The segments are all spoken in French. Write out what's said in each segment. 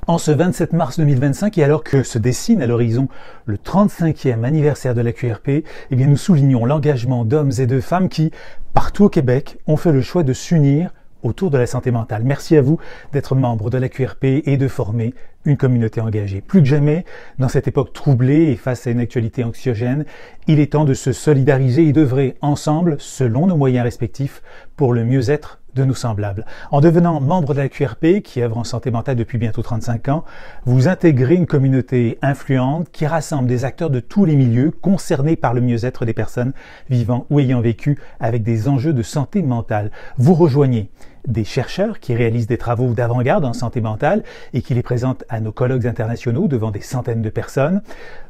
En ce 27 mars 2025, et alors que se dessine à l'horizon le 35e anniversaire de la QRP, eh bien nous soulignons l'engagement d'hommes et de femmes qui, partout au Québec, ont fait le choix de s'unir autour de la santé mentale. Merci à vous d'être membre de la QRP et de former une communauté engagée. Plus que jamais, dans cette époque troublée et face à une actualité anxiogène, il est temps de se solidariser et d'œuvrer ensemble, selon nos moyens respectifs, pour le mieux-être de nos semblables. En devenant membre de la QRP, qui œuvre en santé mentale depuis bientôt 35 ans, vous intégrez une communauté influente qui rassemble des acteurs de tous les milieux concernés par le mieux-être des personnes vivant ou ayant vécu avec des enjeux de santé mentale. Vous rejoignez des chercheurs qui réalisent des travaux d'avant-garde en santé mentale et qui les présentent à nos colloques internationaux devant des centaines de personnes.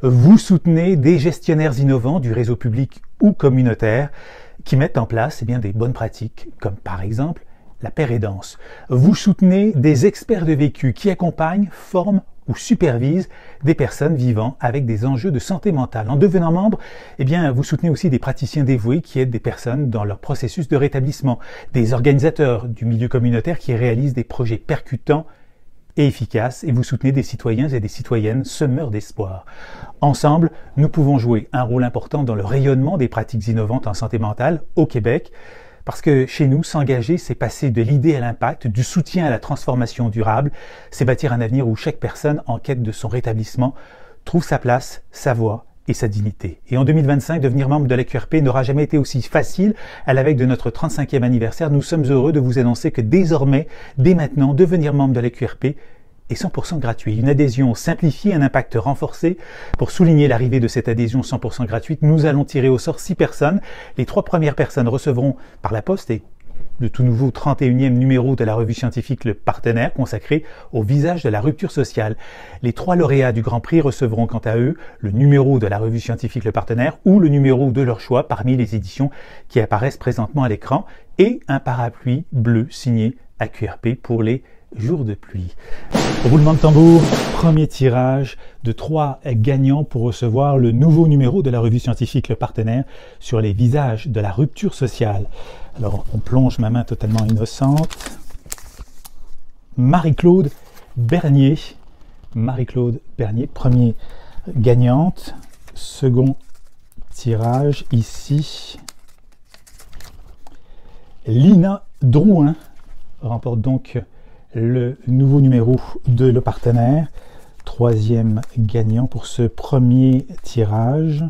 Vous soutenez des gestionnaires innovants du réseau public ou communautaire qui mettent en place des bonnes pratiques, comme par exemple la pérédance. Vous soutenez des experts de vécu qui accompagnent, forment ou supervisent des personnes vivant avec des enjeux de santé mentale. En devenant membre, vous soutenez aussi des praticiens dévoués qui aident des personnes dans leur processus de rétablissement, des organisateurs du milieu communautaire qui réalisent des projets percutants et efficaces, et vous soutenez des citoyens et des citoyennes semeurs d'espoir. Ensemble, nous pouvons jouer un rôle important dans le rayonnement des pratiques innovantes en santé mentale au Québec, parce que chez nous, s'engager, c'est passer de l'idée à l'impact, du soutien à la transformation durable, c'est bâtir un avenir où chaque personne en quête de son rétablissement trouve sa place, sa voix et sa dignité. Et en 2025, devenir membre de la QRP n'aura jamais été aussi facile. À la veille de notre 35e anniversaire, nous sommes heureux de vous annoncer que désormais, dès maintenant, devenir membre de la QRP est 100% gratuit. Une adhésion simplifiée, un impact renforcé. Pour souligner l'arrivée de cette adhésion 100% gratuite, nous allons tirer au sort 6 personnes. Les 3 premières personnes recevront par la poste le tout nouveau 31e numéro de la revue scientifique Le Partenaire, consacré au visage de la rupture sociale. Les 3 lauréats du Grand Prix recevront quant à eux le numéro de la revue scientifique Le Partenaire ou le numéro de leur choix parmi les éditions qui apparaissent présentement à l'écran et un parapluie bleu signé AQRP pour les jours de pluie. Roulement de tambour, premier tirage de 3 gagnants pour recevoir le nouveau numéro de la revue scientifique Le Partenaire sur les visages de la rupture sociale. Alors, on plonge ma main totalement innocente. Marie-Claude Bernier. Marie-Claude Bernier, première gagnante. Second tirage ici. Lina Drouin remporte donc le nouveau numéro de Le Partenaire. Troisième gagnant pour ce premier tirage.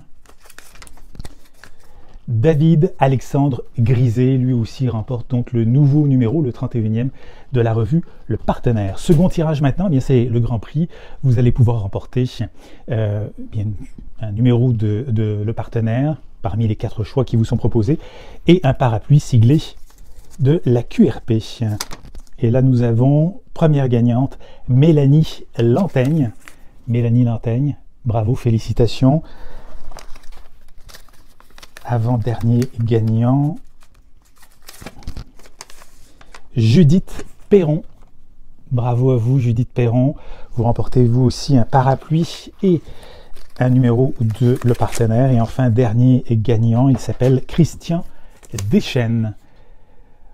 David Alexandre Grisé, lui aussi remporte donc le nouveau numéro, le 31e de la revue Le Partenaire. Second tirage maintenant, c'est le Grand Prix. Vous allez pouvoir remporter un numéro de Le Partenaire parmi les 4 choix qui vous sont proposés et un parapluie siglé de la QRP. Et là, nous avons première gagnante, Mélanie Lantaigne. Mélanie Lantaigne, bravo, félicitations. Avant-dernier gagnant, Judith Perron. Bravo à vous, Judith Perron. Vous remportez vous aussi un parapluie et un numéro de Le Partenaire. Et enfin, dernier gagnant, il s'appelle Christian Deschênes.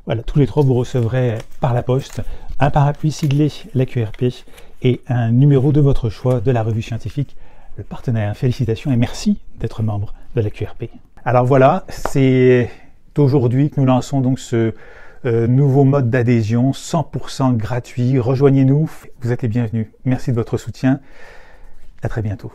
Voilà, tous les 3 vous recevrez par la poste un parapluie siglé la QRP et un numéro de votre choix de la revue scientifique Le Partenaire. Félicitations et merci d'être membre de la QRP. Alors voilà, c'est aujourd'hui que nous lançons donc ce nouveau mode d'adhésion 100% gratuit. Rejoignez-nous, vous êtes les bienvenus. Merci de votre soutien. À très bientôt.